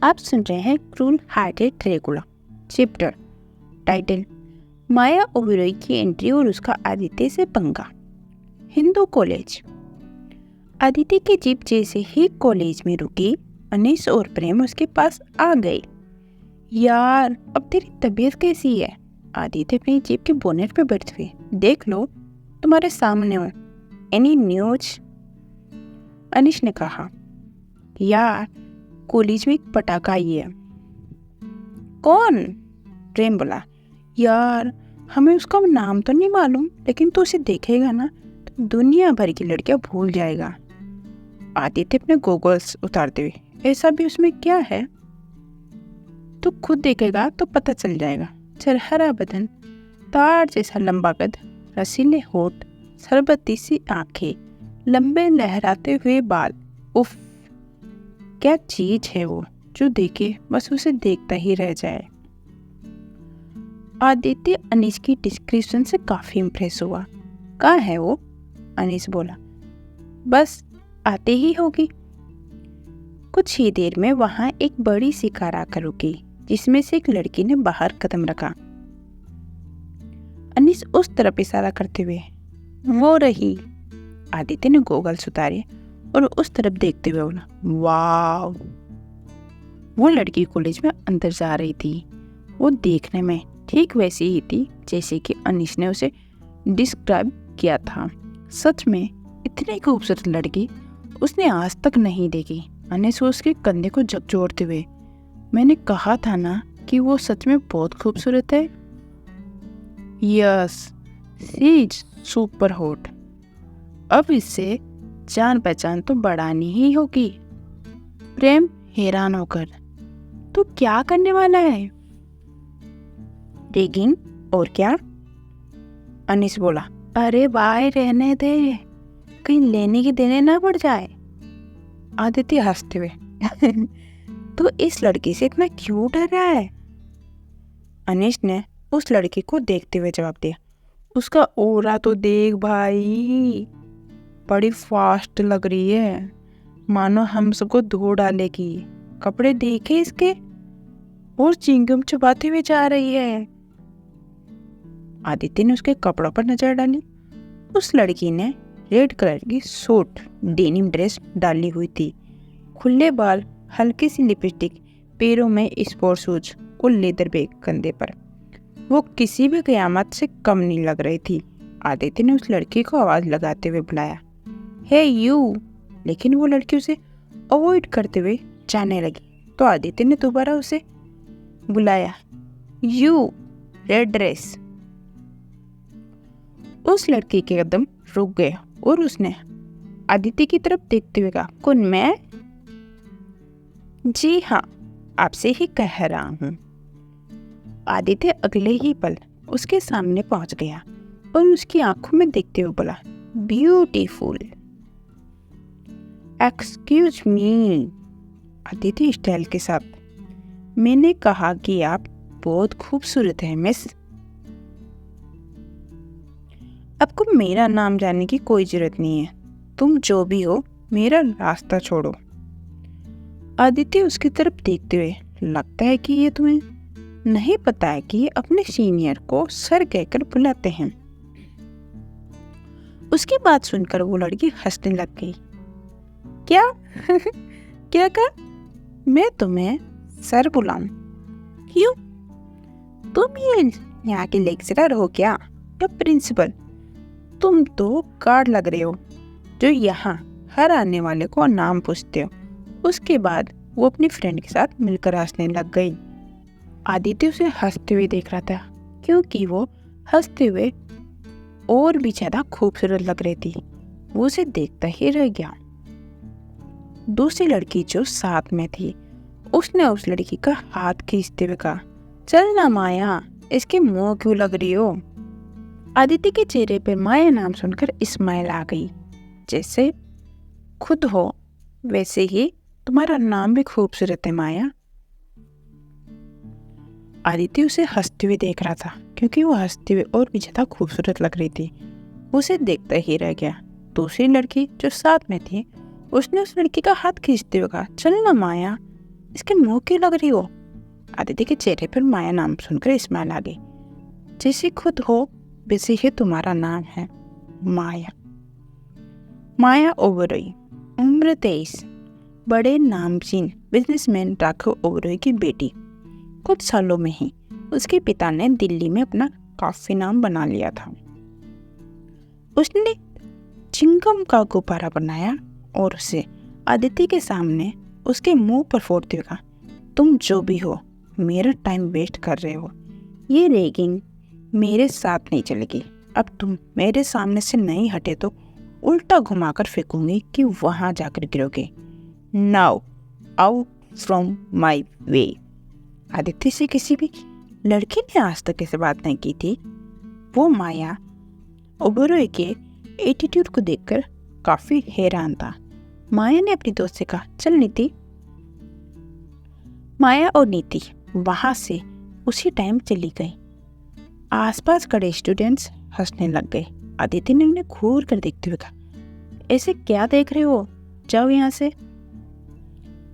आप सुन रहे हैं cruel hearted Dracula chapter title Maya Oberoi की एंट्री और उसका आदित्य से पंगा। हिंदू कॉलेज। आदित्य की जीप जैसे ही कॉलेज में रुकी, अनीस और प्रेम उसके पास आ गए। यार, अब तेरी तबीयत कैसी है? आदित्य अपनी जीप के बोनेट पे बैठे हुए। देख लो, तुम्हारे सामने हो। Any news? अनीश ने कहा। यार, कॉलेज में एक पटाखा आई है। कौन? प्रेम बोला। यार, हमें उसका नाम तो नहीं मालूम, लेकिन तू उसे देखेगा ना तो दुनिया भर की लड़कियां भूल जाएगा। आदित्य अपने गॉगल्स उतारते हुए, ऐसा भी उसमें क्या है? तू खुद देखेगा तो पता चल जाएगा। चरहरा बदन, तार जैसा लंबा कद, रसीले होठ, शरबती सी आंखें, लंबे लहराते हुए बाल। उफ, क्या चीज है वो जो देखे बस उसे देखता ही रह जाए। आदित्य अनीस की डिस्क्रिप्शन से काफी इम्प्रेस हुआ। कहाँ है वो? अनीस बोला। बस आते ही होगी। कुछ ही देर में वहां एक बड़ी सी कार आकर रुकी, जिसमें से एक लड़की ने बाहर कदम रखा। अनीस उस तरफ इशारा करते हुए, वो रही। आदित्य ने गॉगल्स उतारे और उस तरफ देखते हुए बोला, वाव। वो लड़की कॉलेज में अंदर जा रही थी। वो देखने में ठीक वैसी ही थी जैसे कि अनीस ने उसे डिस्क्राइब किया था। सच में इतनी खूबसूरत लड़की उसने आज तक नहीं देखी। अनीस उसके कंधे को झकझोरते हुए, मैंने कहा था ना कि वो सच में बहुत खूबसूरत है। Yes, she is super hot. अब इससे जान पहचान तो बढ़ानी ही होगी। प्रेम हैरान होकर, तू क्या करने वाला है? रेगिंग, और क्या? अनीस बोला। अरे भाई, रहने दे, कहीं लेने की देने ना पड़ जाए। आदित्य हंसते हुए, तो इस लड़की से इतना क्यों डर रहा है? अनीस ने उस लड़की को देखते हुए जवाब दिया, उसका ऑरा तो देख भाई, बड़ी फास्ट लग रही है, मानो हम सबको धो डालेगी। कपड़े देखे इसके, और चिंगम चबाते हुए जा रही है। आदित्य ने उसके कपड़ों पर नजर डाली। उस लड़की ने रेड कलर की सूट डेनिम ड्रेस डाली हुई थी, खुले बाल, हल्की सी लिपस्टिक, पैरों में स्पोर्ट शूज और लेदर बैग कंधे पर। वो किसी भी कयामत से कम नहीं लग रही थी। आदित्य ने उस लड़की को आवाज लगाते हुए बुलाया, हे यू, लेकिन वो लड़की उसे अवॉइड करते हुए जाने लगी। तो आदित्य ने दोबारा उसे बुलाया, यू, रेड ड्रेस। उस लड़की के कदम रुक गए और उसने आदित्य की तरफ देखते हुए कहा, कौन? मैं? जी हाँ, आपसे ही कह रहा हूँ। आदित्य अगले ही पल उसके सामने पहुंच गया और उसकी आंखों में देखते हुए बोला, beautiful. Excuse me, Aditya style के साथ, मैंने कहा कि आप बहुत खूबसूरत हैं मिस। आपको मेरा नाम जानने की कोई जरूरत नहीं है। तुम जो भी हो, मेरा रास्ता छोड़ो। आदित्य उसकी तरफ देखते हुए, लगता है कि ये तुम्हें नहीं पता है कि ये अपने सीनियर को सर कहकर बुलाते हैं। उसकी बात सुनकर वो लड़की हंसने लग गई। क्या? क्या कहा? मैं तुम्हें सर बुलाऊं? क्यों? तुम ये यहाँ के लेक्चरर हो क्या, या प्रिंसिपल? तुम तो गार्ड लग रहे हो, जो यहाँ हर आने वाले को नाम पूछते हो। उसके बाद वो अपनी फ्रेंड के साथ मिलकर हंसने लग गई। आदित्य उसे हंसते हुए देख रहा था, क्योंकि वो हंसते हुए और भी ज्यादा खूबसूरत लग रही थी। वो उसे देखता ही रह गया। दूसरी लड़की जो साथ में थी, उसने उस लड़की का हाथ खींचते हुए कहा, चल ना माया, इसके मुंह क्यों लग रही हो? आदित्य के चेहरे पर माया नाम सुनकर स्माइल आ गई। जैसे खुद हो वैसे ही तुम्हारा नाम भी खूबसूरत है माया। आदित्य उसे हंसते हुए देख रहा था, क्योंकि वो हंसते हुए और भी ज्यादा खूबसूरत लग रही थी। उसे देखता ही रह गया। दूसरी लड़की जो साथ में थी, उसने उस लड़की का हाथ खींचते हुए कहा, चल ना माया, इसके मुंह क्यों लग रही हो? आदित्य के चेहरे पर माया नाम सुनकर स्माइल आ गई। जैसे खुद हो वैसे ही तुम्हारा नाम है, माया। माया ओबेरॉय, उम्र 23, बड़े नामचीन बिजनेसमैन राघव ओबेरॉय की बेटी। कुछ सालों में ही उसके पिता ने दिल्ली में अपना काफी नाम बना लिया था। उसने चिंगम का गुब्बारा बनाया और उसे आदित्य के सामने उसके मुंह पर फोड़ते हुए कहा, तुम जो भी हो मेरा टाइम वेस्ट कर रहे हो। ये रैगिंग मेरे साथ नहीं चलेगी। अब तुम मेरे सामने से नहीं हटे तो उल्टा घुमाकर फेंकूंगी कि वहां जाकर गिरोगे। नाउ आउट फ्रॉम माई वे। आदित्य से किसी भी लड़की ने आज तक ऐसे बात नहीं की थी। वो माया ओबेरॉय के एटीट्यूड को देखकर काफी हैरान था। माया ने अपनी दोस्त से कहा, चल नीति। माया और नीति वहां से उसी टाइम चली गई। आसपास खड़े स्टूडेंट्स हंसने लग गए। आदित्य ने उन्हें घूर कर देखते हुए कहा, ऐसे क्या देख रहे हो, जाओ यहाँ से।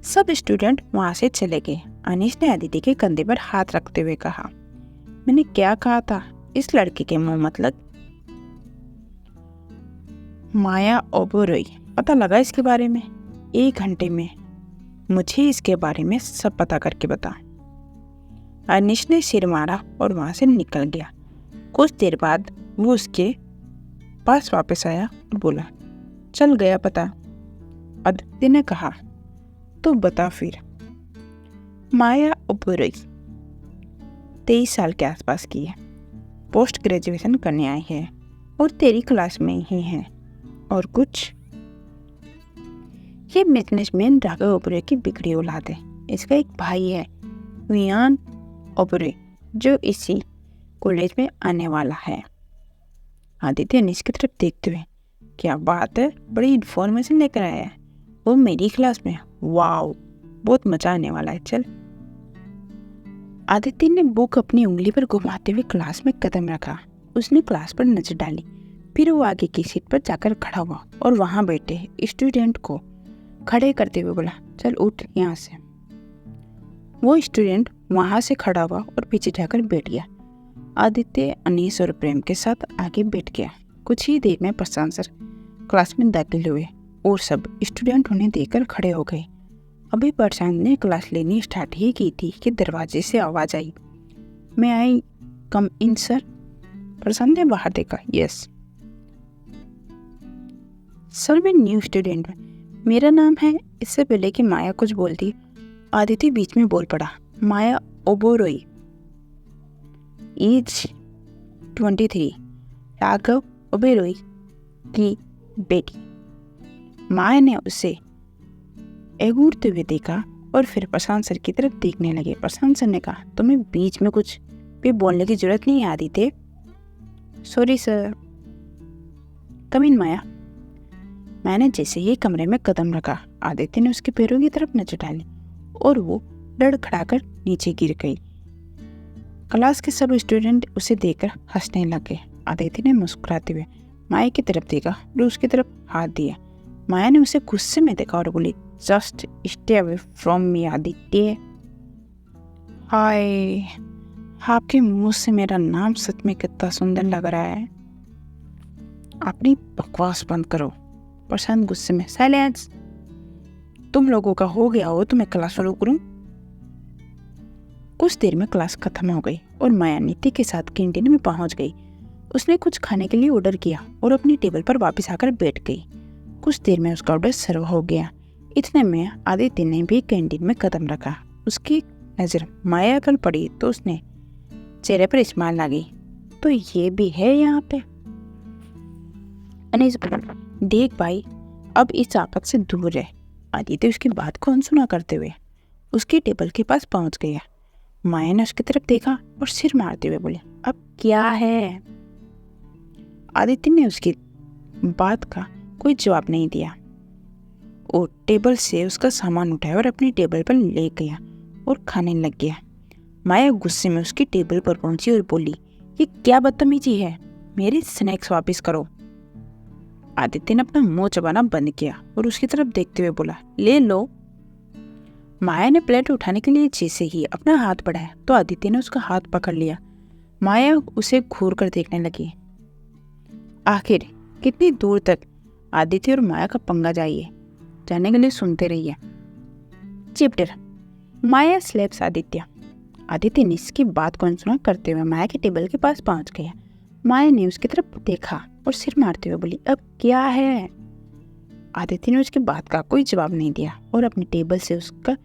सब स्टूडेंट वहां से चले गए। अनीश ने आदित्य के कंधे पर हाथ रखते हुए कहा, मैंने क्या कहा था, इस लड़के के मुंह मत लग। माया ओबेरॉय, पता लगा इसके बारे में? 1 घंटे में मुझे इसके बारे में सब पता करके बता। अनीश ने सिर मारा और वहां से निकल गया। कुछ देर बाद वो उसके पास वापस आया और बोला, चल गया पता? आदित्य ने कहा, तो बता फिर। माया ओबेरॉय 23 साल के आसपास की है, पोस्ट ग्रेजुएशन करने आई है और तेरी क्लास में ही है। और कुछ? ये बिजनेसमैन राघव ओबेरॉय की बिगड़ी औलाद है। इसका एक भाई है, वियान ओबेरॉय, जो इसी कॉलेज में आने वाला है। आदित्य अनीश की तरफ देखते हुए, क्या बात है, बड़ी इन्फॉर्मेशन लेकर आया है। वो मेरी क्लास में, वाओ, बहुत मजा आने वाला है, चल। आदित्य ने बुक अपनी उंगली पर घुमाते हुए क्लास में कदम रखा। उसने क्लास पर नजर डाली, फिर वो आगे की सीट पर जाकर खड़ा हुआ और वहां बैठे स्टूडेंट को खड़े करते हुए बोला, चल उठ यहाँ से। वो स्टूडेंट वहां से खड़ा हुआ और पीछे जाकर बैठ गया। आदित्य अनीश और प्रेम के साथ आगे बैठ गया। कुछ ही देर में प्रशांत सर क्लास में दाखिल हुए और सब स्टूडेंट उन्हें देखकर खड़े हो गए। अभी प्रशांत ने क्लास लेनी स्टार्ट ही की थी कि दरवाजे से आवाज आई, मैं आई कम इन सर? प्रशांत ने बाहर देखा, यस सर, मैं न्यू स्टूडेंट हूँ, मेरा नाम है। इससे पहले कि माया कुछ बोलती, आदित्य बीच में बोल पड़ा, माया ओबेरॉय, एज 23, राघव ओबेरॉय की बेटी। माया ने उसे एगूरते हुए देखा और फिर प्रशांत सर की तरफ देखने लगे। प्रशांत सर ने कहा, तुम्हें बीच में कुछ भी बोलने की जरूरत नहीं है Aditya. Sorry sir. Come in Maya. मैंने जैसे ही कमरे में कदम रखा, आदित्य ने उसके पैरों की तरफ नजर डाली और वो लड़खड़ाकर नीचे गिर गई। क्लास के सब स्टूडेंट उसे देखकर हंसने लगे। आदित्य ने मुस्कुराते हुए माया की तरफ देखा और उसकी तरफ हाथ दिया। माया ने उसे गुस्से में देखा और बोली, just stay away from me Aditya. हाय, आपके मुंह से मेरा नाम सच में कितना सुंदर लग रहा है। अपनी बकवास बंद करो। प्रशांत गुस्से में, साइलेंस। तुम लोगों का हो गया हो तो मैं क्लास शुरू करूं? कुछ देर में क्लास खत्म हो गई और माया नीति के साथ कैंटीन में पहुंच गई। उसने कुछ खाने के लिए ऑर्डर किया और अपनी टेबल पर वापस आकर बैठ गई। कुछ देर में उसका ऑर्डर सर्व हो गया। इतने में आदित्य ने भी कैंटीन में कदम रखा। उसकी नजर माया पर पड़ी तो उसने चेहरे पर स्माइल आ गई, तो ये भी है यहाँ पे। अनीस बोला, देख भाई, अब इस आफत से दूर रह। आदित्य उसकी बात को अनसुना करते हुए उसकी टेबल के पास पहुंच गया। माया ने उसकी तरफ देखा और सिर मारते हुए बोले, अब क्या है? आदित्य ने उसकी बात का कोई जवाब नहीं दिया और टेबल से उसका सामान उठाया और अपनी टेबल पर ले गया और खाने लग गया। माया गुस्से में उसकी टेबल पर पहुंची और बोली, ये क्या बदतमीजी है, मेरे स्नैक्स वापस करो। आदित्य ने अपना मुंह चबाना बंद किया और उसकी तरफ देखते हुए बोला, ले लो। माया ने प्लेट उठाने के लिए जैसे ही अपना हाथ बढ़ाया तो आदित्य ने उसका हाथ पकड़ लिया। माया उसे घूर कर देखने लगी। आखिर कितनी दूर तक आदित्य और माया का पंगा जाने के लिए सुनते रहिए। चैप्टर माया स्लेप्स आदित्य। आदित्य ने इसकी बात को अनसुना करते हुए माया के टेबल के पास पहुंच गया। माया ने उसकी तरफ देखा और सिर मारते हुए बोली, अब क्या है? आदित्य ने उसकी बात का कोई जवाब नहीं दिया और अपनी टेबल से उसका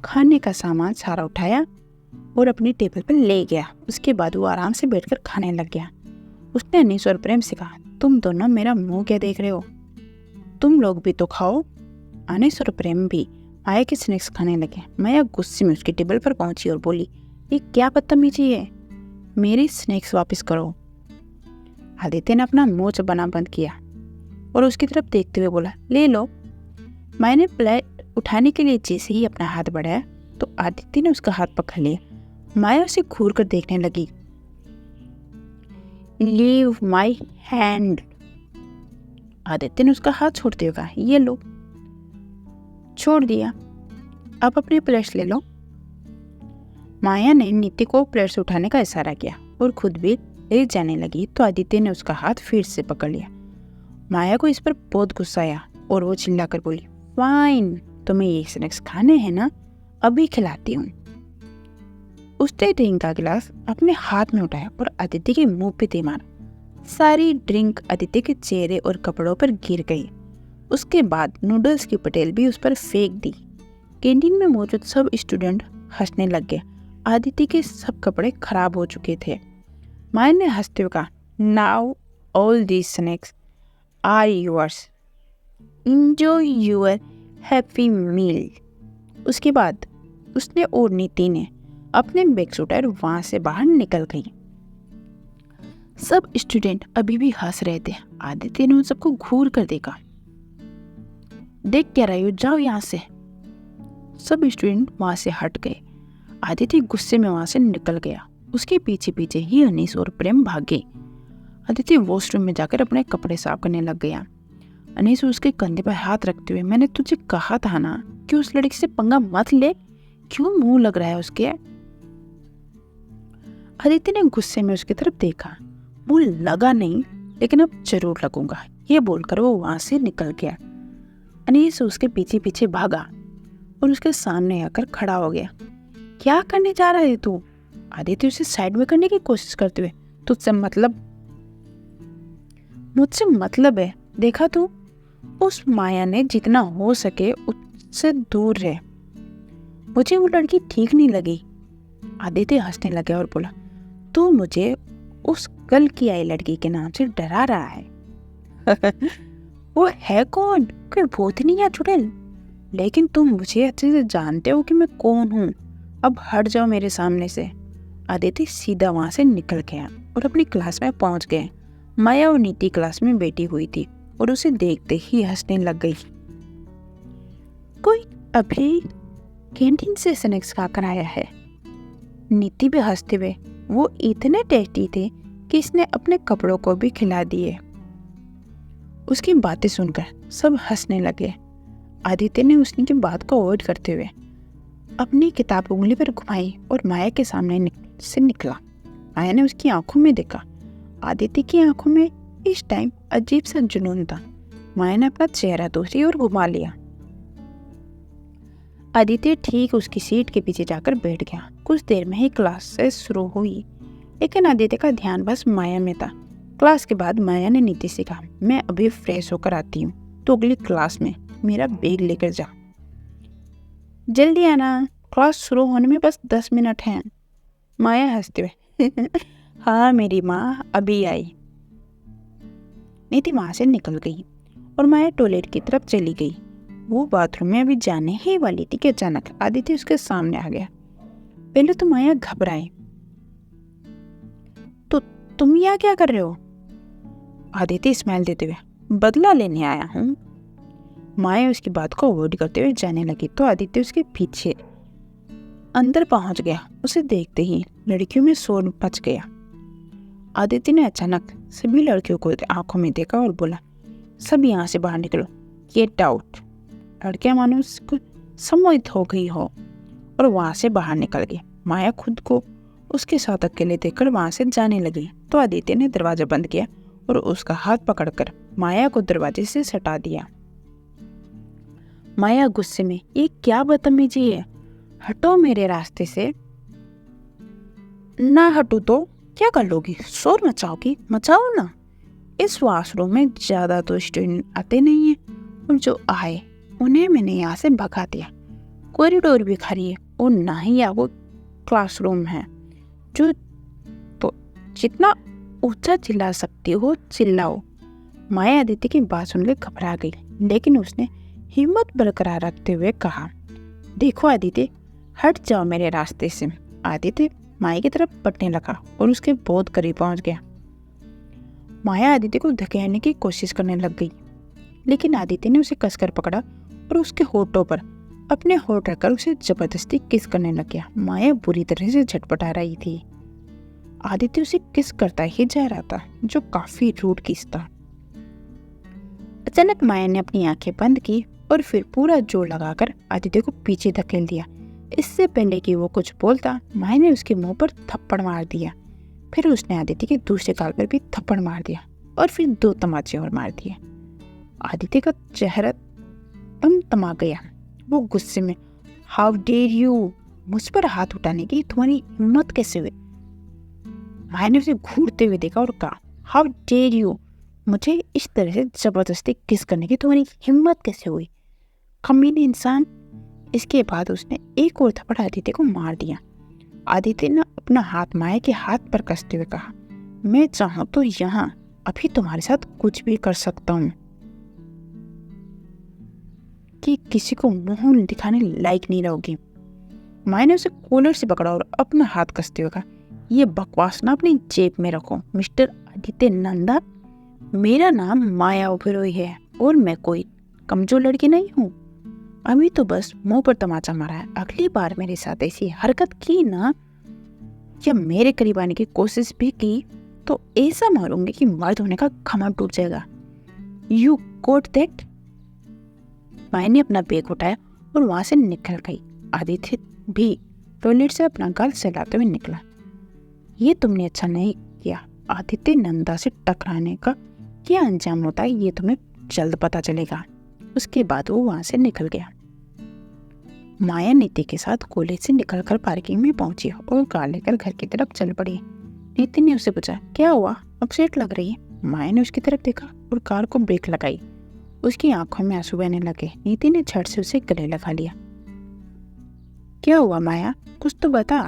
खाने का सामान सारा उठाया और अपनी टेबल पर ले गया। उसके बाद वो आराम से बैठकर खाने लग गया। उसने अनीस और प्रेम से कहा, तुम दोनों मेरा मुंह क्या देख रहे हो? तुम लोग भी तो खाओ। अनीस और प्रेम भी माया के स्नैक्स खाने लगे। माया गुस्से में उसकी टेबल पर पहुंची और बोली, ये क्या बदतमीजी है? मेरी स्नैक्स वापस करो। आदित्य ने अपना मुंह चबाना बंद किया और उसकी तरफ देखते हुए बोला, ले लो। माया ने प्लेट उठाने के लिए जैसे ही अपना हाथ बढ़ाया तो आदित्य ने उसका हाथ पकड़ लिया। माया उसे घूर कर देखने लगी। Leave my hand. आदित्य ने उसका हाथ छोड़ते हुए कहा, ये लो। छोड़ दिया। अब अपनी प्लेट्स ले लो। माया ने नीति को प्लेट से उठाने का इशारा किया और खुद भी ले जाने लगी तो आदित्य ने उसका हाथ फिर से पकड़ लिया। माया को इस पर बहुत गुस्सा आया और वो चिल्लाकर बोली, फाइन, तुम्हें ये स्नैक्स खाने हैं ना, अभी खिलाती हूँ। उसने ड्रिंक का गिलास अपने हाथ में उठाया और आदित्य के मुंह पे दे मारा। सारी ड्रिंक आदित्य के चेहरे और कपड़ों पर गिर गई। उसके बाद नूडल्स की पटेल भी उस पर फेंक दी। कैंटीन में मौजूद सब स्टूडेंट हंसने लग गए। आदित्य के सब कपड़े खराब हो चुके थे। माया ने हंसते हुए कहा, now all these snacks are yours, enjoy your happy meal. उसके बाद उसने और नीति ने अपने बैग्स उठाए और वहां से बाहर निकल गई। सब स्टूडेंट अभी भी हंस रहे थे। आदित्य ने उन सबको घूर कर देखा। देख क्या रहे हो, जाओ यहाँ से। सब स्टूडेंट वहां से हट गए। आदित्य गुस्से में वहां से निकल गया। उसके पीछे पीछे ही अनीस और प्रेम भागे। आदित्य वॉशरूम में जाकर अपने कपड़े साफ करने लग गया। अनीस उसके कंधे पर हाथ रखते हुए, मैंने तुझे कहा था ना कि उस लड़की से पंगा मत ले, क्यों मुंह लग रहा है उसके? आदित्य ने गुस्से में उसकी तरफ देखा। मुंह लगा नहीं, लेकिन अब जरूर लगूंगा, ये बोलकर वो वहां से निकल गया। अनीस उसके पीछे पीछे भागा और उसके सामने आकर खड़ा हो गया। क्या करने जा रहा है तू? आदित्य उसे साइड में करने की कोशिश करते हुए, तुझसे मतलब? मुझसे मतलब है, देखा तू? उस माया ने जितना हो सके उससे दूर रहे। मुझे वो लड़की ठीक नहीं लगी। आदित्य हंसने लगा और बोला, तू मुझे उस कल की आई लड़की के नाम से डरा रहा है। वो है कौन? कोई भूतनी या चुड़ैल? लेकिन तुम मुझे अच्छे से जानते हो कि मैं कौन हूँ। अब हट जाओ मेरे सामने से। आदित्य सीधा वहां से निकल गया और अपनी क्लास में पहुंच गए। माया और नीति क्लास में बैठी हुई थी और उसे देखते ही हंसने लग गई। कोई अभी कैंटीन से स्नैक्स खाकर आया है। नीति भी हंसते हुए, वो इतने टेस्टी थे कि इसने अपने कपड़ों को भी खिला दिए। उसकी बातें सुनकर सब हंसने लगे। आदित्य ने उसकी बात को अवॉइड करते हुए अपनी किताब उंगली पर घुमाई और माया के सामने से निकला। माया ने उसकी आंखों में देखा। आदित्य की आंखों में इस टाइम अजीब सा जुनून था। माया ने अपना चेहरा दूसरी ओर घुमा लिया। आदित्य ठीक उसकी सीट के पीछे जाकर बैठ गया। कुछ देर में ही क्लास से शुरू हुई, लेकिन आदित्य का ध्यान बस माया में था। क्लास के बाद माया ने नीति से कहा, मैं अभी फ्रेश होकर आती हूँ, तो अगली क्लास में मेरा बैग लेकर जा। जल्दी आना, क्लास शुरू होने में बस 10 मिनट हैं। माया हंसते हुए, हाँ मेरी माँ अभी आई। नीति वहां से निकल गई और माया टॉयलेट की तरफ चली गई। वो बाथरूम में अभी जाने ही वाली थी कि अचानक आदित्य उसके सामने आ गया। पहले तो माया घबराई। तो तुम यहाँ क्या कर रहे हो? आदित्य स्माइल देते हुए, बदला लेने आया हूँ। माया उसकी बात को अवॉइड करते हुए जाने लगी तो आदित्य उसके पीछे अंदर पहुंच गया। उसे देखते ही लड़कियों में शोर मच गया। आदित्य ने अचानक सभी लड़कियों को आंखों में देखा और बोला, सब यहाँ से बाहर निकलो, गेट आउट। लड़कियां मानो उसको सम्मोहित हो गई हो और वहां से बाहर निकल गई। माया खुद को उसके साथ अकेले देखकर वहां से जाने लगी तो आदित्य ने दरवाजा बंद किया और उसका हाथ पकड़कर माया को दरवाजे से सटा दिया। माया गुस्से में, ये क्या बदतमीजी है, हटो मेरे रास्ते से। ना हटो तो क्या कर लोगी, शोर मचाओगी, मचाओ ना। इस वॉशरूम में ज्यादा तो स्टूडेंट आते नहीं है और जो आए उन्हें मैंने यहाँ से भगा दिया। कॉरिडोर भी खाली है और ना ही यहाँ वो क्लासरूम है। जो तो जितना ऊंचा चिल्ला सकती हो चिल्लाओ। माया आदित्य की बात सुनकर घबरा गई, लेकिन उसने हिम्मत बरकरार रखते हुए कहा, देखो आदित्य, हट जाओ मेरे रास्ते से। आदित्य माया की तरफ बढ़ने लगा और उसके बहुत करीब पहुंच गया। माया आदित्य को धकेलने की कोशिश करने लग गई, लेकिन आदित्य ने उसे कसकर पकड़ा और उसके होठों पर अपने होठ रखकर उसे जबरदस्ती किस करने लग गया। माया बुरी तरह से झटपटा रही थी। आदित्य उसे किस करता ही जा रहा था, जो काफी रूड किस था। अचानक माया ने अपनी आंखें बंद की और फिर पूरा जोर लगाकर आदित्य को पीछे धकेल दिया। इससे पहले कि वो कुछ बोलता, माया ने उसके मुंह पर थप्पड़ मार दिया। फिर उसने आदित्य के दूसरे गाल पर भी थप्पड़ मार दिया और फिर 2 तमाचे और मार दिए। आदित्य का चेहरा तमा गया। वो गुस्से में, हाउ डेयर यू, मुझ पर हाथ उठाने की तुम्हारी हिम्मत कैसे हुई। माया ने उसे घूरते हुए देखा और कहा, हाउ डेयर यू, मुझे इस तरह से जबरदस्ती किस करने की तुम्हारी हिम्मत कैसे हुई, कमीने इंसान। इसके बाद उसने एक और थप्पड़ आदित्य को मार दिया। आदित्य ने अपना हाथ माया के हाथ पर कसते हुए कहा, मैं चाहूं तो यहाँ अभी तुम्हारे साथ कुछ भी कर सकता हूँ कि किसी को मुंह दिखाने लायक नहीं रहोगी। माया ने उसे कॉलर से पकड़ा और अपना हाथ कसते हुए कहा, ये बकवास ना अपनी जेब में रखो मिस्टर आदित्य नंदा। मेरा नाम माया ओबेरॉय है और मैं कोई कमजोर लड़की नहीं हूँ। अभी तो बस मुंह पर तमाचा मारा है। अगली बार मेरे साथ ऐसी हरकत की ना या मेरे करीब आने की कोशिश भी की तो ऐसा मारूंगी कि मर्द होने का घमंड टूट जाएगा। You got that. माया ने अपना बैग उठाया और वहां से निकल गई। आदित्य भी टॉयलेट से अपना गाल सहलाते हुए निकला। ये तुमने अच्छा नहीं किया। आदित्य नंदा से टकराने का क्या अंजाम होता है ये तुम्हें जल्द पता चलेगा। उसके बाद वो वहां से निकल गया। माया नीति के साथ कॉलेज से निकलकर पार्किंग में पहुंची और कार लेकर घर की तरफ चल पड़ी। नीति ने उससे पूछा, क्या हुआ, अपसेट लग रही है। माया ने उसकी तरफ देखा और कार को ब्रेक लगाई। उसकी आंखों में आंसू बहने लगे। नीति ने झट से उसे गले लगा लिया। क्या हुआ माया, कुछ तो बता,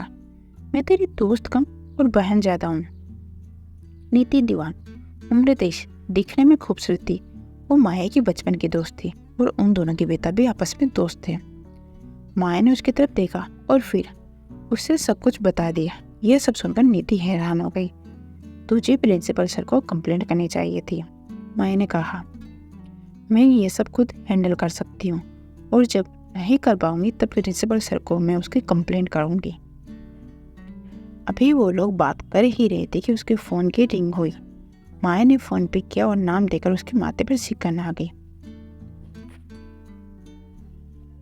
मैं तेरी दोस्त कम और बहन ज्यादा हूँ। नीति दीवान उम्र देश दिखने में खूबसूरत थी। वो माया की बचपन की दोस्त थी और उन दोनों के पिता भी आपस में दोस्त थे। माया ने उसकी तरफ देखा और फिर उससे सब कुछ बता दिया। यह सब सुनकर नीति हैरान हो गई। तुझे प्रिंसिपल सर को कंप्लेंट करनी चाहिए थी। माया ने कहा, मैं ये सब खुद हैंडल कर सकती हूँ और जब नहीं कर पाऊंगी तब प्रिंसिपल सर को मैं उसकी कंप्लेंट करूंगी। अभी वो लोग बात कर ही रहे थे कि उसके फोन की रिंग हुई। माया ने फोन पिक किया और नाम देकर उसके माथे पर सिकन आ गई।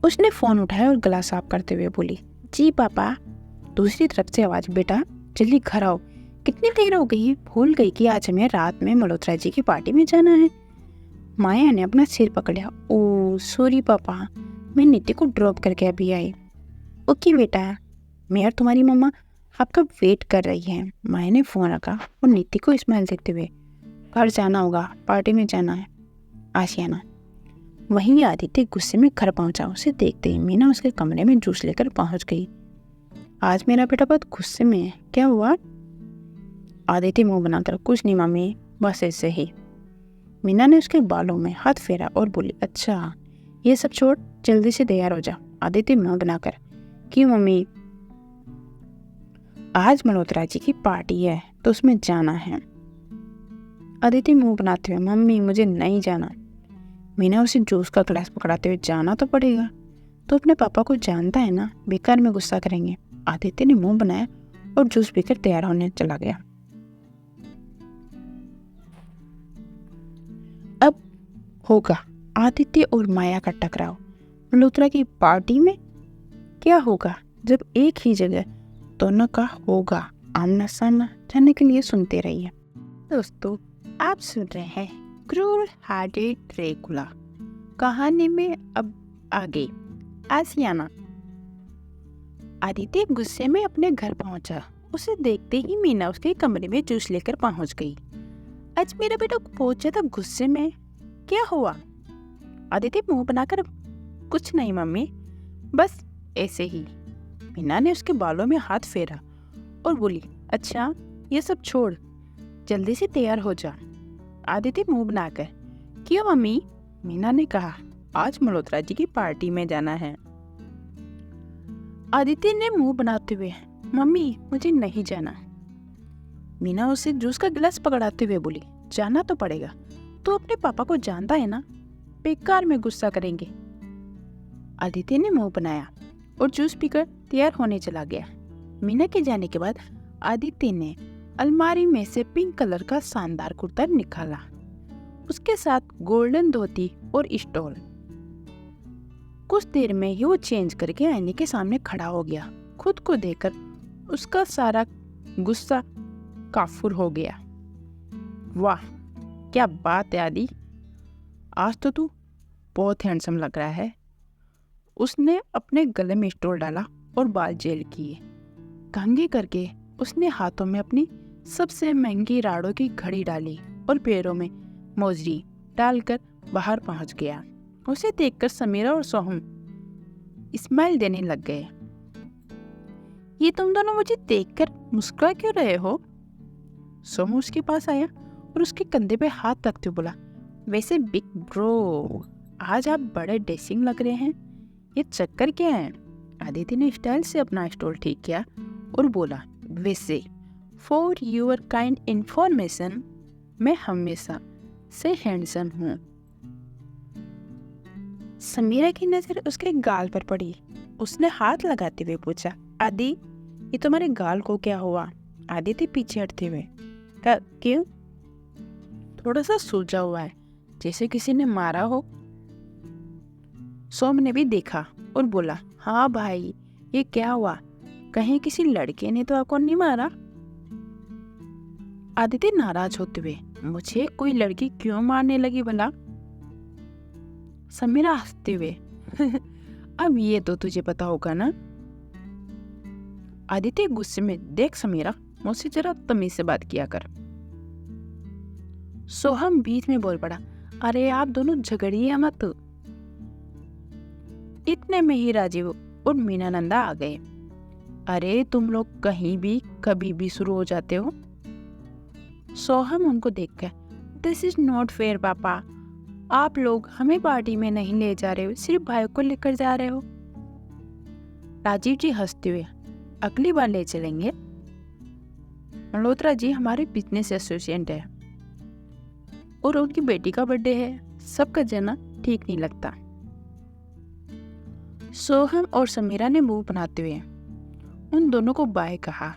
उसने फोन उठाया और गला साफ करते हुए बोली, जी पापा। दूसरी तरफ से आवाज, बेटा जल्दी घर आओ, कितनी देर हो गई, भूल गई कि आज हमें रात में मल्होत्रा जी की पार्टी में जाना है। माया ने अपना सिर पकड़ लिया। ओ सॉरी पापा, मैं नीति को ड्रॉप करके अभी आई। ओके बेटा, मैं और तुम्हारी मम्मा आपका वेट कर रही है। माया ने फोन रखा और नीति को स्माइल देते हुए, घर जाना होगा, पार्टी में जाना है, आशियाना। वहीं आदित्य गुस्से में घर पहुंचा। उसे देखते ही मीना उसके कमरे में जूस लेकर पहुंच गई। आज मेरा बेटा बहुत गुस्से में है, क्या हुआ। आदित्य मुंह बनाकर, कुछ नहीं मम्मी, बस ऐसे ही। मीना ने उसके बालों में हाथ फेरा और बोली, अच्छा ये सब छोड़, जल्दी से तैयार हो जा। आदित्य मुंह बनाकर, क्यों मम्मी। आज मल्होत्रा जी की पार्टी है तो उसमें जाना है। आदित्य मुंह बनाते हुए, मम्मी मुझे नहीं जाना। मीना उसे जूस का ग्लास पकड़ाते हुए, जाना तो पड़ेगा, तो अपने पापा को जानता है ना, बेकार में गुस्सा करेंगे। आदित्य ने मुंह बनाया और जूस पीकर तैयार होने चला गया। अब होगा आदित्य और माया का टकराव। मल्होत्रा की पार्टी में क्या होगा जब एक ही जगह दोनों का होगा आमना सामना, जानने के लिए सुनते रहिए। दोस्तों, आप सुन रहे हैं क्रूर हार्टेड ड्रैकुला। कहानी में अब आगे आसियाना। आदित्य गुस्से में अपने घर पहुंचा। उसे देखते ही मीना उसके कमरे में जूस लेकर पहुंच गई। आज मेरा बेटा पहुंचा था गुस्से में, क्या हुआ? आदित्य मुंह बनाकर, कुछ नहीं मम्मी, बस ऐसे ही। मीना ने उसके बालों में हाथ फेरा और बोली, अच्छा ये सब छोड़, जल्दी से तैयार हो जा। आदित्य मुंह बनाकर, क्यों मम्मी? मीना ने कहा, आज मल्होत्रा जी की पार्टी में जाना है। आदित्य ने मुंह बनाते हुए, मम्मी मुझे नहीं जाना। मीना उसे जूस का गिलास पकड़ाते हुए बोली, जाना तो पड़ेगा, तू अपने पापा को जानता है ना, बेकार में गुस्सा करेंगे। आदित्य ने मुंह बनाया और जूस पीकर तैयार होने चला गया। मीना के जाने के बाद आदित्य ने अलमारी में से पिंक कलर का शानदार कुर्ता निकाला, उसके साथ गोल्डन धोती और स्टोल। कुछ देर में ही वो चेंज करके आईने के सामने खड़ा हो गया। खुद को देखकर उसका सारा गुस्सा काफुर हो गया। वाह क्या बात है आदि, आज तो तू बहुत हैंडसम लग रहा है। उसने अपने गले में स्टोल डाला और बाल जेल किए। कंघी करके उसने हाथों में अपनी सबसे महंगी राड़ों की घड़ी डाली और पैरों में मोजरी डालकर बाहर पहुंच गया। उसे देखकर समीरा और सोहम स्माइल देने लग गए। ये तुम दोनों मुझे देखकर मुस्कुरा क्यों रहे हो? सोहम उसके पास आया और उसके कंधे पे हाथ रखते हुए बोला, वैसे बिग ब्रो, आज आप बड़े डेसिंग लग रहे हैं, ये चक्कर क्या है? आदित्य ने स्टाइल से अपना स्टोल ठीक किया और बोला, वैसे फॉर योर काइंड इंफॉर्मेशन, मैं हमेशा से हैंडसम हूँ। समीरा की नजर उसके गाल पर पड़ी। उसने हाथ लगाते हुए पूछा, आदि ये तुम्हारे गाल को क्या हुआ? आदित्य पीछे हटते हुए, क्यों? थोड़ा सा सूजा हुआ है, जैसे किसी ने मारा हो। सोम ने भी देखा और बोला, हाँ भाई, ये क्या हुआ? कहीं किसी लड़के ने तो आपको नहीं मारा? आदित्य नाराज होते हुए, मुझे कोई लड़की क्यों मारने लगी भला? समीरा हंसते हुए, अब ये तो तुझे पता होगा ना। आदित्य गुस्से में, देख समीरा, मुझसे जरा तमीज से बात किया कर। सोहम बीच में बोल पड़ा, अरे आप दोनों झगड़िए मत। इतने में ही राजीव और मीनानंदा आ गए। अरे तुम लोग कहीं भी कभी भी शुरू हो जाते हो। सोहम उनको देखकर, दिस इज नॉट फेयर पापा, आप लोग हमें पार्टी में नहीं ले जा रहे हो, सिर्फ भाई को लेकर जा रहे हो। राजीव जी हंसते हुए, अगली बार ले चलेंगे। मल्होत्रा जी हमारे बिजनेस एसोसिएट है और उनकी बेटी का बर्थडे है, सबका जाना ठीक नहीं लगता। सोहम और समीरा ने मुंह बनाते हुए उन दोनों को बाय कहा।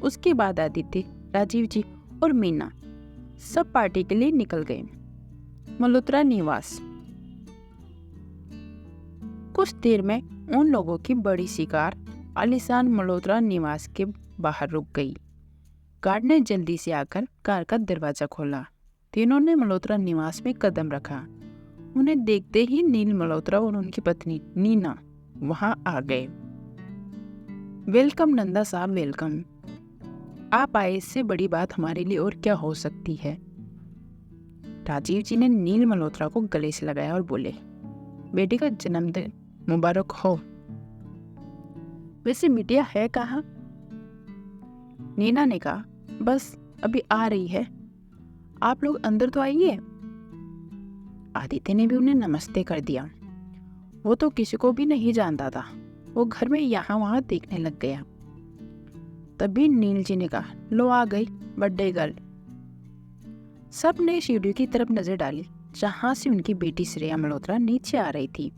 उसके बाद आदित्य, राजीव जी और मीना सब पार्टी के लिए निकल गए। मल्होत्रा निवास। कुछ देर में उन लोगों की बड़ी सी कार आलीशान मल्होत्रा निवास के बाहर रुक गई। गार्ड ने जल्दी से आकर कार का दरवाजा खोला। तीनों ने मल्होत्रा निवास में कदम रखा। उन्हें देखते ही नील मल्होत्रा और उनकी पत्नी नीना वहां आ गए। वेलकम नंदा साहब, वेलकम। आप आए, इससे बड़ी बात हमारे लिए और क्या हो सकती है। राजीव जी ने नील मल्होत्रा को गले से लगाया और बोले, बेटी का जन्मदिन मुबारक हो। वैसे बिटिया है कहाँ? नीना ने कहा, बस अभी आ रही है, आप लोग अंदर तो आइए। आदित्य ने भी उन्हें नमस्ते कर दिया। वो तो किसी को भी नहीं जानता था, वो घर में यहाँ वहाँ देखने लग गया। तभी नील जी ने कहा, लो आ गई बर्थडे गर्ल। सब ने सीढ़ी की तरफ नजर डाली, जहां से उनकी बेटी श्रेया मल्होत्रा नीचे आ रही थी।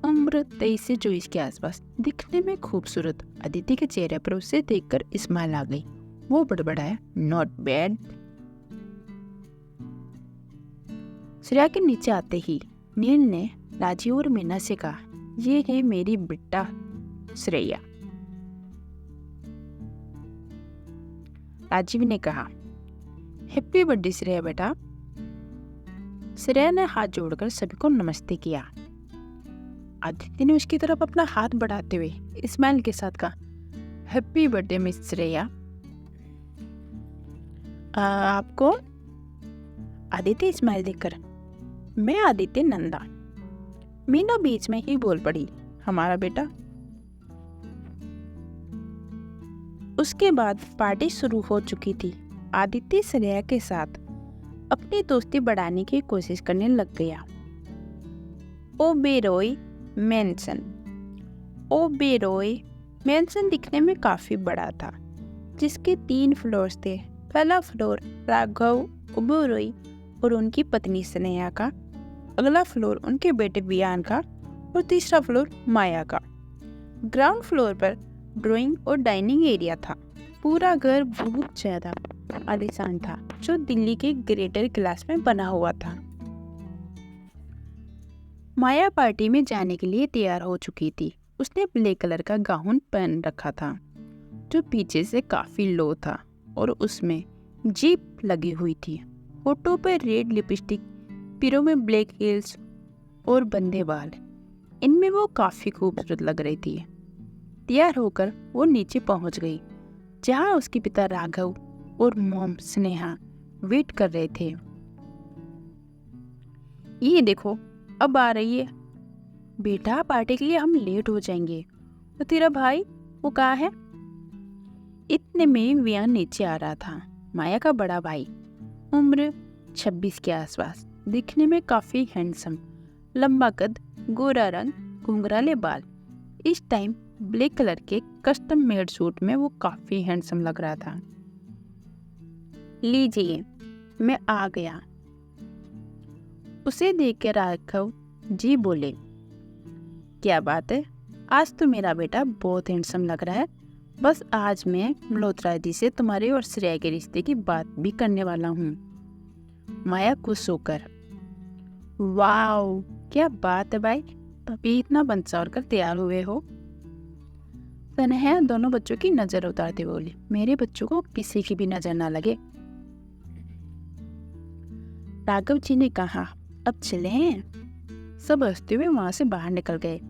उम्र 23 से 24 के आसपास, दिखने में खूबसूरत। आदित्य के चेहरे पर उसे देखकर स्माइल आ गई। वो बड़बड़ाया, नॉट बैड। श्रेया के नीचे आते ही नील ने राजीव और मीना से कहा, ये है मेरी बेटा श्रेया। राजीव ने कहा, हैप्पी बर्थडे श्रेया बेटा। श्रेया ने हाथ जोड़कर सभी को नमस्ते किया। आदित्य ने उसकी तरफ अपना हाथ बढ़ाते हुए स्माइल के साथ कहा, हैप्पी बर्थडे मिस श्रेया। आपको? आदित्य स्माइल देखकर, मैं आदित्य नंदा। मीना बीच में ही बोल पड़ी, हमारा बेटा। उसके बाद पार्टी शुरू हो चुकी थी। आदित्य श्रेया के साथ अपनी दोस्ती बढ़ाने की कोशिश करने लग गया। ओबेरॉय मैंसन। ओबेरॉय मैंसन दिखने में काफी बड़ा था, जिसके 3 फ्लोर्स थे। पहला फ्लोर राघव ओबेरॉय और उनकी पत्नी स्नेहा का, अगला फ्लोर उनके बेटे वियान का और तीसरा फ्लोर माया का। ग्राउंड फ्लोर पर ड्राइंग और डाइनिंग एरिया था। पूरा घर बहुत ज्यादा आलीशान था, जो दिल्ली के ग्रेटर क्लास में बना हुआ था। माया पार्टी में जाने के लिए तैयार हो चुकी थी। उसने ब्लैक कलर का गाउन पहन रखा था, जो पीछे से काफी लो था और उसमें जीप लगी हुई थी। होठों पर रेड लिपस्टिक, पैरों में ब्लैक हील्स और बंधे बाल। इनमें वो काफी खूबसूरत लग रही थी। तैयार होकर वो नीचे पहुंच गई, जहां उसके पिता राघव और मॉम स्नेहा वेट कर रहे थे। ये देखो, अब आ रही है। बेटा, पार्टी के लिए हम लेट हो जाएंगे। तो तेरा भाई, वो कहाँ है? इतने में वियान नीचे आ रहा था। माया का बड़ा भाई, उम्र 26 के आसपास, दिखने में काफी हैंडसम, लंबा कद, गोरा रंग, घुंघराले बाल। इस टाइम ब्लैक कलर के कस्टम मेड सूट में वो काफी हैंडसम लग रहा था। लीजिए, मैं आ गया। उसे देखकर राघव जी बोले, क्या बात है, आज तो मेरा बेटा बहुत हैंडसम लग रहा है। बस आज मैं मल्होत्रा जी से तुम्हारे और श्रेया के रिश्ते की बात भी करने वाला हूँ। माया खुश होकर, वाओ, क्या बात है भाई, तभी इतना बनसौर कर तैयार हुए हो। स्नेहा दोनों बच्चों की नजर उतारते बोली, मेरे बच्चों को किसी की भी नजर ना लगे। राघव जी ने कहा, अब चले हैं। सब हंसते हुए वहां से बाहर निकल गए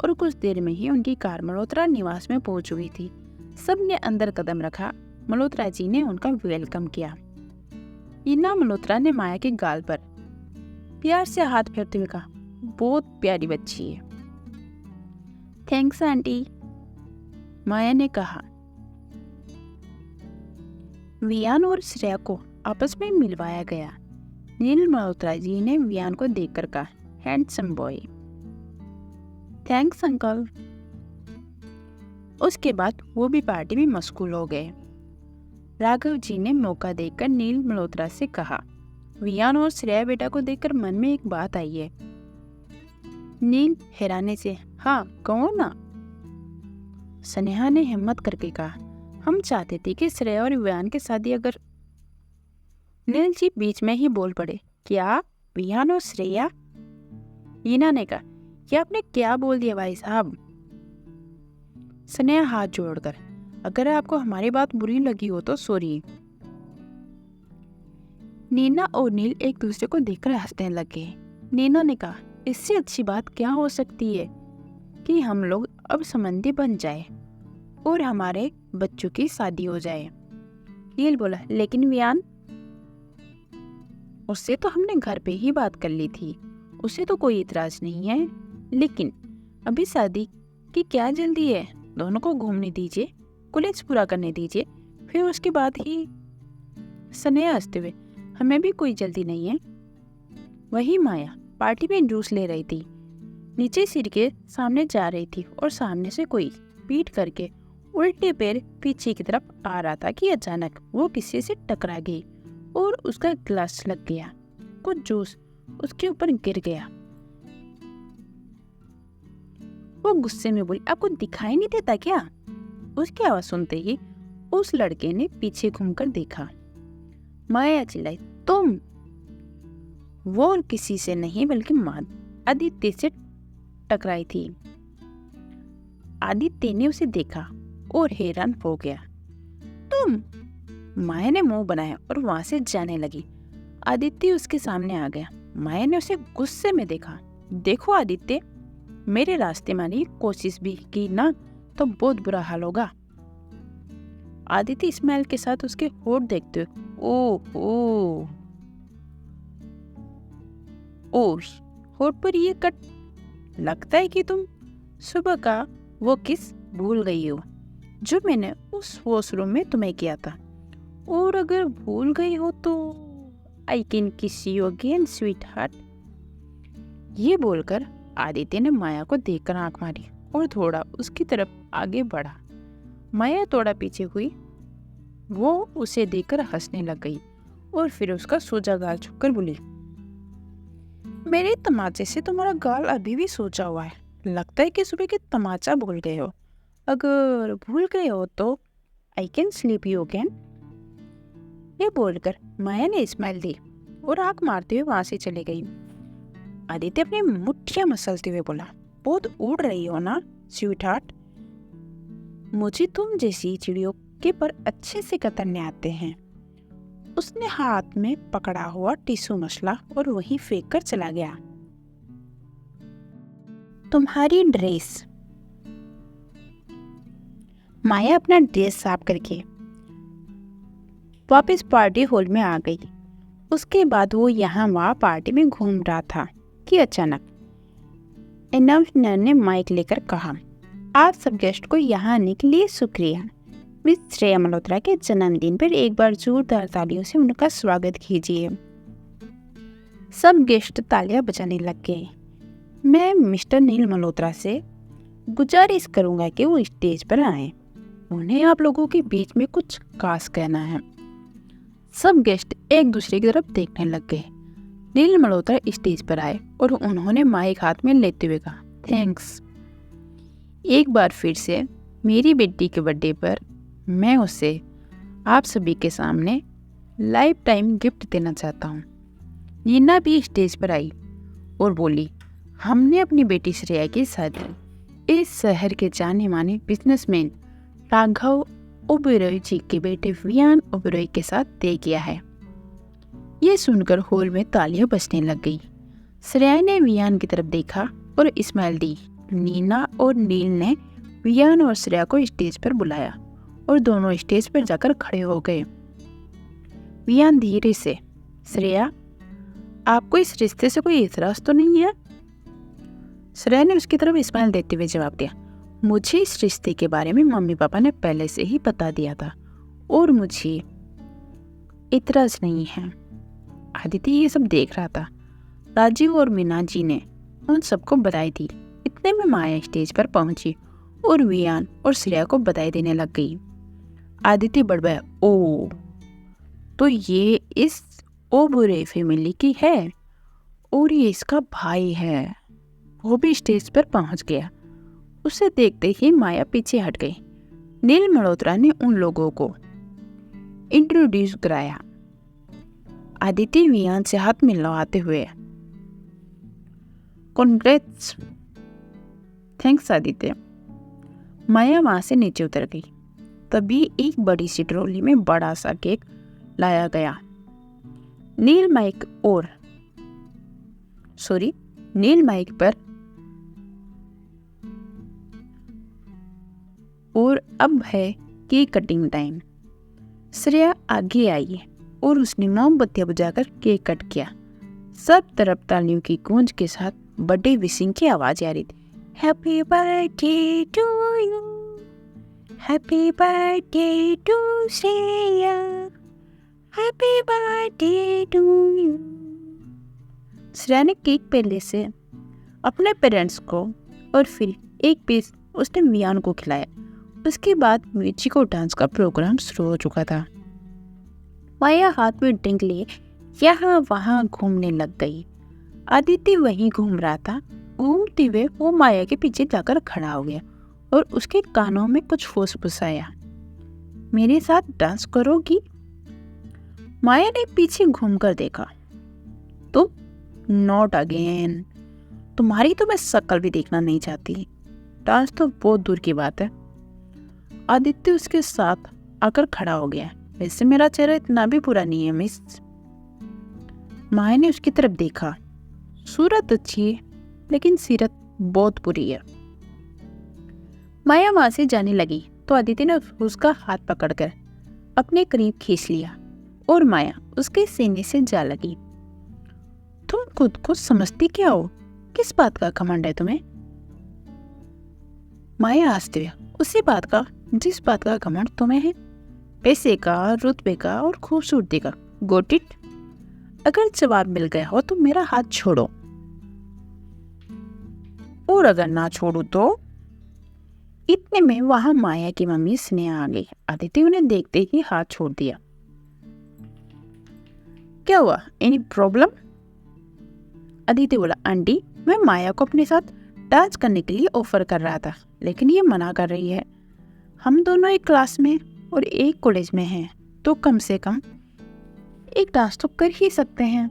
और कुछ देर में ही उनकी कार मल्होत्रा निवास में पहुंच चुकी थी। सबने अंदर कदम रखा। मल्होत्रा जी ने उनका वेलकम किया। ईना मल्होत्रा ने माया के गाल पर प्यार से हाथ फेरते हुए कहा, बहुत प्यारी बच्ची है। थैंक्स आंटी, माया ने कहा। वियान और श्रेया को आपस में मिलवाया गया। नील मल्होत्रा जी ने वियान को देखकर कहा, हैंडसम बॉय। Thanks uncle. उसके बाद वो भी पार्टी में मशगूल हो गए। राघव जी ने मौका देखकर नील मल्होत्रा से कहा, वियान और श्रेया बेटा को देखकर मन में एक बात आई है। नील हैरानी से, हाँ कहो ना। स्नेहा ने हिम्मत करके कहा, हम चाहते थे कि श्रेया और वियान की शादी अगर। नील जी बीच में ही बोल पड़े, क्या वियान और श्रेया? ईना ने कहा, ये आपने क्या बोल दिया भाई साहब? स्नेहा हाथ जोड़कर, अगर आपको हमारी बात बुरी लगी हो तो सॉरी। नीना और नील एक दूसरे को देखकर हंसने लगे। नीना ने कहा, इससे अच्छी बात क्या हो सकती है कि हम लोग अब संबंधी बन जाए और हमारे बच्चों की शादी हो जाए। नील बोला, लेकिन वियान, उससे तो हमने घर पे ही बात कर ली थी, उसे तो कोई इतराज नहीं है। लेकिन अभी शादी की क्या जल्दी है? दोनों को घूमने दीजिए, कॉलेज पूरा करने दीजिए, फिर उसके बाद ही। स्नेहा हंसते हुए, हमें भी कोई जल्दी नहीं है। वही माया पार्टी में जूस ले रही थी, नीचे सिर के सामने जा रही थी और सामने से कोई पीट करके उल्टे पैर पीछे की तरफ आ रहा था कि अचानक वो किसी से टकरा गई और उसका ग्लास लग गया। कुछ जूस उसके ऊपर गिर गया। वो गुस्से में बोली, आपको दिखाई नहीं देता क्या? उसकी आवाज सुनते ही उस लड़के ने पीछे घूमकर देखा। माया चिल्लाई, तुम? वो किसी से नहीं बल्कि आदित्य से टकराई थी। आदित्य ने उसे देखा और हैरान हो गया। तुम? माया ने मुंह बनाया और वहां से जाने लगी। आदित्य उसके सामने आ गया। माया ने उसे गुस्से में देखा। देखो आदित्य, मेरे रास्ते में आने की कोशिश भी की ना तो बहुत बुरा हाल होगा। आदित्य स्माइल के साथ उसके होठ देखते हुए ओह होठ पर ये कट, लगता है कि तुम सुबह का वो किस भूल गई हो जो मैंने उस वॉशरूम में तुम्हें किया था। और अगर भूल गई हो तो आई कैन किस यू अगेन स्वीट हार्ट। ये बोलकर आदित्य ने माया को देखकर आंख मारी और थोड़ा उसकी तरफ आगे बढ़ा। माया थोड़ा पीछे हुई। वो उसे देखकर हंसने लग गई और फिर उसका सोजा गाल छूकर बोली, मेरे तमाचे से तुम्हारा गाल अभी भी सोचा हुआ है। लगता है कि सुबह के तमाचा भूल गए हो। अगर भूल गए हो तो I can sleep you again. ये बोलकर माया ने स्माइल दी और आंख मारते हुए वहां से चली गई। आदित्य अपनी मुट्ठियां मसलते हुए बोला, बहुत उड़ रही हो ना स्वीट हार्ट। मुझे तुम जैसी चिड़ियों के पर अच्छे से कतरने आते हैं। उसने हाथ में पकड़ा हुआ टिश्यू मसला और वहीं फेंक कर चला गया। तुम्हारी ड्रेस। माया अपना ड्रेस साफ करके वापस पार्टी हॉल में आ गई। उसके बाद वो यहाँ वहाँ पार्टी में घूम रहा था कि अचानक अनाउंसर ने माइक लेकर कहा, आप सब गेस्ट को यहाँ आने के लिए शुक्रिया। मिस श्रेया मल्होत्रा के जन्मदिन पर एक बार जोरदार तालियों से उनका स्वागत कीजिए। सब गेस्ट तालियां बजाने लग गए। मैं मिस्टर नील मल्होत्रा से गुजारिश करूंगा कि वो स्टेज पर आए। उन्हें आप लोगों के बीच में कुछ खास कहना है। सब गेस्ट एक दूसरे की तरफ देखने लग गए। नील मल्होत्रा स्टेज पर आए और उन्होंने माइक हाथ में लेते हुए कहा, थैंक्स। एक बार फिर से मेरी बेटी के बर्थडे पर मैं उसे आप सभी के सामने लाइफ टाइम गिफ्ट देना चाहता हूँ। नीना भी स्टेज पर आई और बोली, हमने अपनी बेटी श्रेया की शादी इस शहर के जाने माने बिजनेसमैन राघव ओबेरॉय जी के बेटे वियान ओबेरॉय के साथ तय किया है। ये सुनकर हॉल में तालियां बजने लग गई। श्रेया ने वियान की तरफ देखा और स्माइल दी। नीना और नील ने वियान और श्रेया को स्टेज पर बुलाया और दोनों स्टेज पर जाकर खड़े हो गए। वियान धीरे से, श्रेया, आपको इस रिश्ते से कोई इतराज तो नहीं है? श्रेया ने उसकी तरफ स्माइल देते हुए जवाब दिया, मुझे इस रिश्ते के बारे में मम्मी पापा ने पहले से ही बता दिया था और मुझे इतराज नहीं है। आदित्य ये सब देख रहा था। राजीव और मीना जी ने उन सबको बधाई दी। इतने में माया स्टेज पर पहुंची और वियान और श्रेया को बधाई देने लग गई। आदित्य बड़बड़ाया, ओ तो ये इस ओबेरॉय फैमिली की है और ये इसका भाई है। वो भी स्टेज पर पहुंच गया। उसे देखते ही माया पीछे हट गई। नील मल्होत्रा ने उन लोगों को इंट्रोड्यूस कराया। आदित्य वियान से हाथ मिलवाते हुए, कॉन्ग्रेट्स। थैंक्स आदित्य। माया वहां से नीचे उतर गई। तभी एक बड़ी सी ट्रॉली में बड़ा सा केक लाया गया। नील माइक पर और अब है केक कटिंग टाइम। श्रेया आगे आई और उसने मोमबत्तियां बुझाकर केक कट किया। सब तरफ तालियों की गूंज के साथ बर्थडे विशिंग की आवाज आ रही थी। Happy birthday to you, happy birthday to Shreya, happy birthday to you. Shreya ने केक पहले से अपने पेरेंट्स को और फिर एक पीस उसने वियान को खिलाया। उसके बाद म्यूजिक और डांस का प्रोग्राम शुरू हो चुका था। माया हाथ में ड्रिंक लिए यहाँ वहाँ घूमने लग गई। आदित्य वहीं घूम रहा था। घूमते हुए वो माया के पीछे जाकर खड़ा हो गया और उसके कानों में कुछ फुसफुसाया, मेरे साथ डांस करोगी? माया ने पीछे घूमकर देखा तो नॉट अगेन। तुम्हारी तो मैं शक्ल भी देखना नहीं चाहती। डांस तो बहुत दूर की बात है। आदित्य उसके साथ आकर खड़ा हो गया। वैसे मेरा चेहरा इतना भी बुरा नहीं है मिस। माया ने उसकी तरफ देखा। सूरत अच्छी है लेकिन सीरत बहुत बुरी है। माया वहां से जाने लगी तो आदित्य ने उसका हाथ पकड़कर अपने करीब खींच लिया और माया उसके सीने से जा लगी। तुम खुद को समझती क्या हो? किस बात का घमंड है तुम्हें? माया हंसते हुए, उसी बात का जिस बात का घमंड तुम्हें है, पैसे का, रुतबे का और खूबसूरती का। Got it? अगर जवाब मिल गया हो तो मेरा हाथ छोड़ो, और अगर ना छोड़ू तो। इतने में वहां माया की मम्मी स्नेहा आ गई। आदित्य उन्हें देखते ही हाथ छोड़ दिया। क्या हुआ? Any problem? आदित्य बोला, आंटी मैं माया को अपने साथ डांस करने के लिए ऑफर कर रहा था, लेकिन ये मना कर रही है। हम दोनों एक क्लास में और एक कॉलेज में हैं, तो कम से कम एक डांस तो कर ही सकते हैं।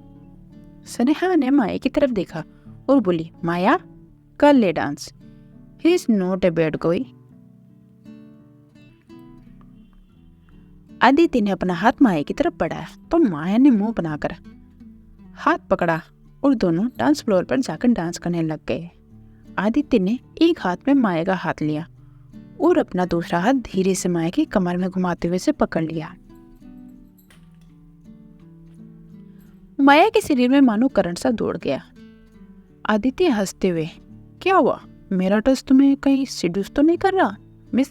स्नेहा ने माया की तरफ देखा और बोली, माया कर ले dance. He is not a bad boy. Aditya ने अपना हाथ माया की तरफ बढ़ाया तो माया ने मुंह बनाकर हाथ पकड़ा और दोनों डांस फ्लोर पर जाकर डांस करने लग गए। आदित्य ने एक हाथ में माया का हाथ लिया और अपना दूसरा हाथ धीरे से माया की कमर में घुमाते हुए से पकड़ लिया। माया के शरीर में मानो करंट सा दौड़ गया। आदित्य हंसते हुए, क्या हुआ? मेरा टच तुम्हें कहीं सिड्यूस तो नहीं कर रहा मिस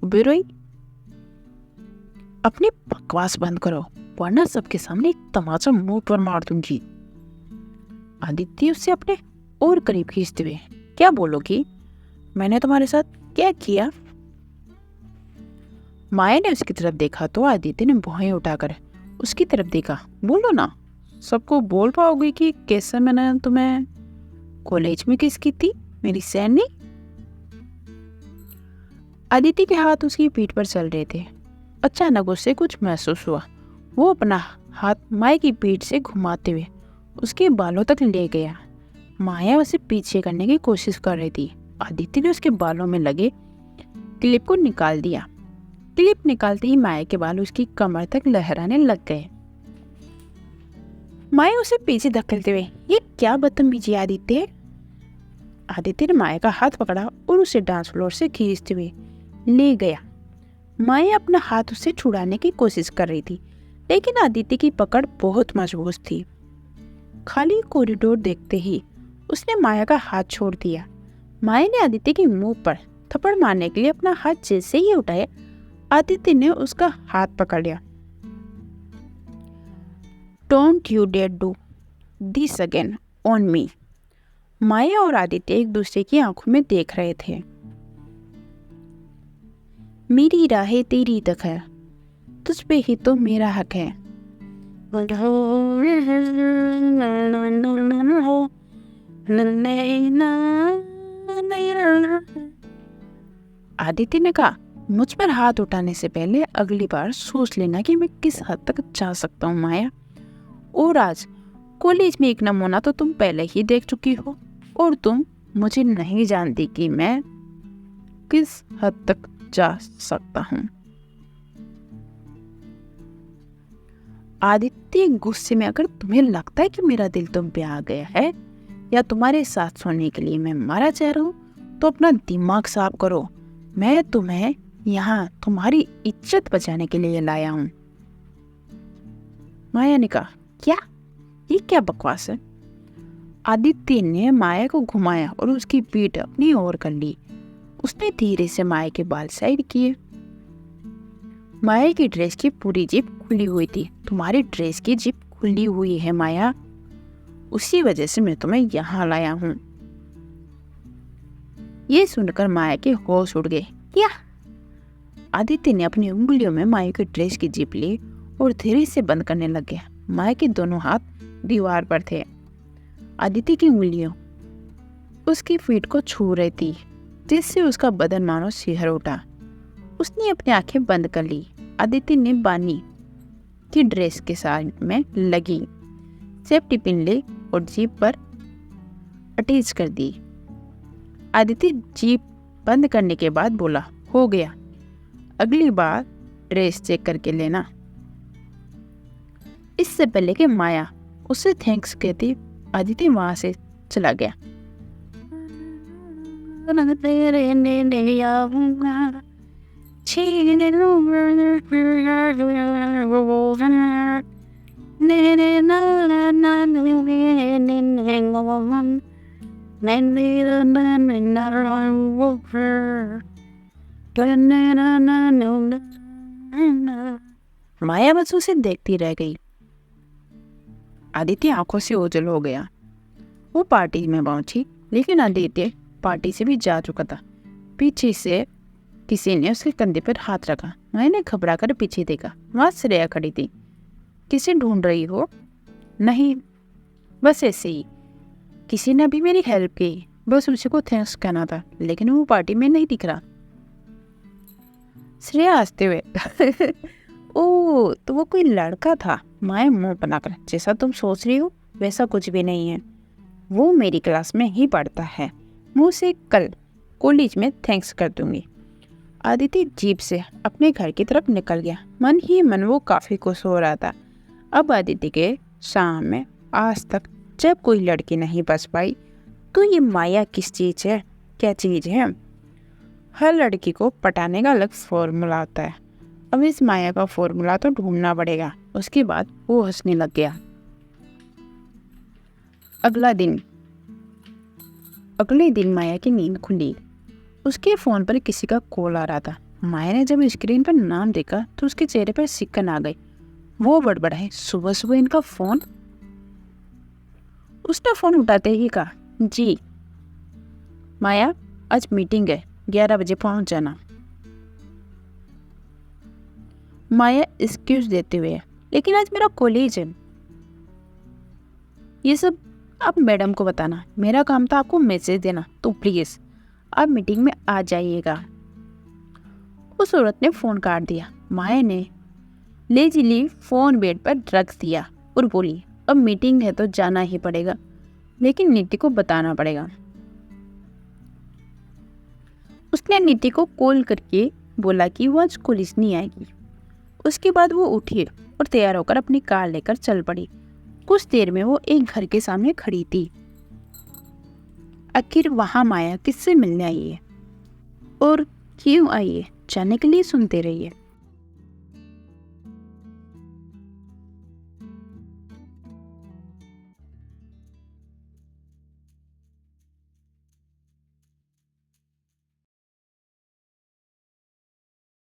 ओबेरॉय? अपनी बकवास बंद करो वरना सबके सामने एक तमाचा मुंह पर मार दूंगी। आदित्य उससे अपने और करीब खींचते हुए, क्या बोलोगी? मैंने तुम्हारे साथ क्या किया? माया ने उसकी तरफ देखा तो आदित्य ने भौहें उठाकर उसकी तरफ देखा। बोलो ना, सबको बोल पाओगे कि कैसे मैंने तुम्हें कॉलेज में किस की थी, मेरी सैनी? आदित्य के हाथ उसकी पीठ पर चल रहे थे। अचानक उससे कुछ महसूस हुआ। वो अपना हाथ माया की पीठ से घुमाते हुए उसके बालों तक ले गया। माया उसे पीछे करने की कोशिश कर रही थी। आदित्य ने उसके बालों में लगे क्लिप को निकाल दिया। क्लिप निकालते ही माया के बाल उसकी कमर तक लहराने लग गए। माया उसे पीछे धकेलते हुए, ये क्या बदतमीजी आदित्य? आदित्य ने माया का हाथ पकड़ा और उसे डांस फ्लोर से खींचते हुए ले गया। माया अपना हाथ उससे छुड़ाने की कोशिश कर रही थी, लेकिन आदित्य की पकड़ बहुत मजबूत थी। खाली कॉरिडोर देखते ही उसने माया का हाथ छोड़ दिया। माया ने आदित्य के मुंह पर थप्पड़ मारने के लिए अपना हाथ जैसे ही उठाया, आदित्य ने उसका हाथ पकड़ लिया। Don't you dare do this again on me. Maya और आदित्य एक दूसरे की आंखों में देख रहे थे। मेरी राहें तेरी तक है, तुझ पे ही तो मेरा हक है। आदित्य ने कहा, मुझ पर हाथ उठाने से पहले अगली बार सोच लेना कि मैं किस हद तक जा सकता हूँ माया। और आज कॉलेज में एक नमूना तो तुम पहले ही देख चुकी हो, और तुम मुझे नहीं जानती कि मैं किस हद तक जा सकता हूँ। आदित्य गुस्से में, अगर तुम्हें लगता है कि मेरा दिल तुम पे आ गया है या तुम्हारे साथ सोने के लिए मैं मारा चाह रहा हूँ तो अपना दिमाग साफ करो। मैं तुम्हें यहाँ तुम्हारी इज्जत बचाने के लिए लाया हूँ। माया ने कहा, क्या? ये क्या बकवास है? आदित्य ने माया को घुमाया और उसकी पीठ अपनी ओर कर ली। उसने धीरे से माया के बाल साइड किए। माया की ड्रेस की पूरी जिप खुली हुई थी। तुम्हारी ड्रेस की जिप खुली हुई है माया, उसी वजह से मैं तुम्हें यहाँ लाया हूँ। ये सुनकर माया के होश उड़ गए। क्या? आदित्य ने अपनी उंगलियों में माया की ड्रेस की जिप ली और धीरे से बंद करने लग गया। माया के दोनों हाथ दीवार पर थे। आदित्य की उंगलियों उसकी पीठ को छू रही थी, जिससे उसका बदन मानो सिहर उठा। उसने अपनी आंखें बंद कर ली। आदित्य ने बानी की ड्रेस के साइड में लगी सेफ्टी पिन ली और जीप पर अटैच कर दी। आदित्य जीप बंद करने के बाद बोला, हो गया, अगली बार ड्रेस चेक करके लेना। इससे पहले कि माया उससे थैंक्स कहती, आदित्य वहां से चला गया। माया बस उसे देखती रह गई। आदित्य आंखों से ओझल हो गया। वो पार्टी में पहुंची, लेकिन आदित्य पार्टी से भी जा चुका था। पीछे से किसी ने उसके कंधे पर हाथ रखा। मैंने घबरा कर पीछे देखा, वहां श्रेया खड़ी थी। किसे ढूंढ रही हो? नहीं, बस ऐसे ही, किसी ने अभी मेरी हेल्प की, बस उसी को थैंक्स कहना था, लेकिन वो पार्टी में नहीं दिख रहा। श्रेया हंसते हुए ओ, तो वो कोई लड़का था। माया मुंह बनाकर, जैसा तुम सोच रही हो वैसा कुछ भी नहीं है, वो मेरी क्लास में ही पढ़ता है, मैं उसे कल कॉलेज में थैंक्स कर दूंगी। आदित्य जीप से अपने घर की तरफ निकल गया। मन ही मन वो काफ़ी खुश हो रहा था। अब आदित्य के सामने आज तक जब कोई लड़की नहीं बच पाई, तो ये माया किस चीज़ है, क्या चीज़ है? हर लड़की को पटाने का अलग फॉर्मूला होता है। अब इस माया का फॉर्मूला तो ढूंढना पड़ेगा। उसके बाद वो हंसने लग गया। अगले दिन माया की नींद खुली। उसके फ़ोन पर किसी का कॉल आ रहा था। माया ने जब स्क्रीन पर नाम देखा तो उसके चेहरे पर सिक्कन आ गई। वो बड़बड़ाई, सुबह सुबह इनका फ़ोन। उसने फ़ोन उठाते ही कहा, जी माया, आज मीटिंग है, 11 बजे पहुंच जाना। माया एक्सक्यूज देते हुए, लेकिन आज मेरा कॉलेज है। ये सब आप मैडम को बताना, मेरा काम था आपको मैसेज देना, तो प्लीज़ आप मीटिंग में आ जाइएगा। उस औरत ने फ़ोन काट दिया। माया ने लेजिली फ़ोन बेड पर रख दिया और बोली, अब मीटिंग है तो जाना ही पड़ेगा, लेकिन नीति को बताना पड़ेगा। उसने नीति को कॉल करके बोला कि वो आज कॉलेज नहीं आएगी। उसके बाद वो उठी और तैयार होकर अपनी कार लेकर चल पड़ी। कुछ देर में वो एक घर के सामने खड़ी थी। आखिर वहां माया किससे मिलने आई है और क्यों आई है, जानने के लिए सुनते रहिए।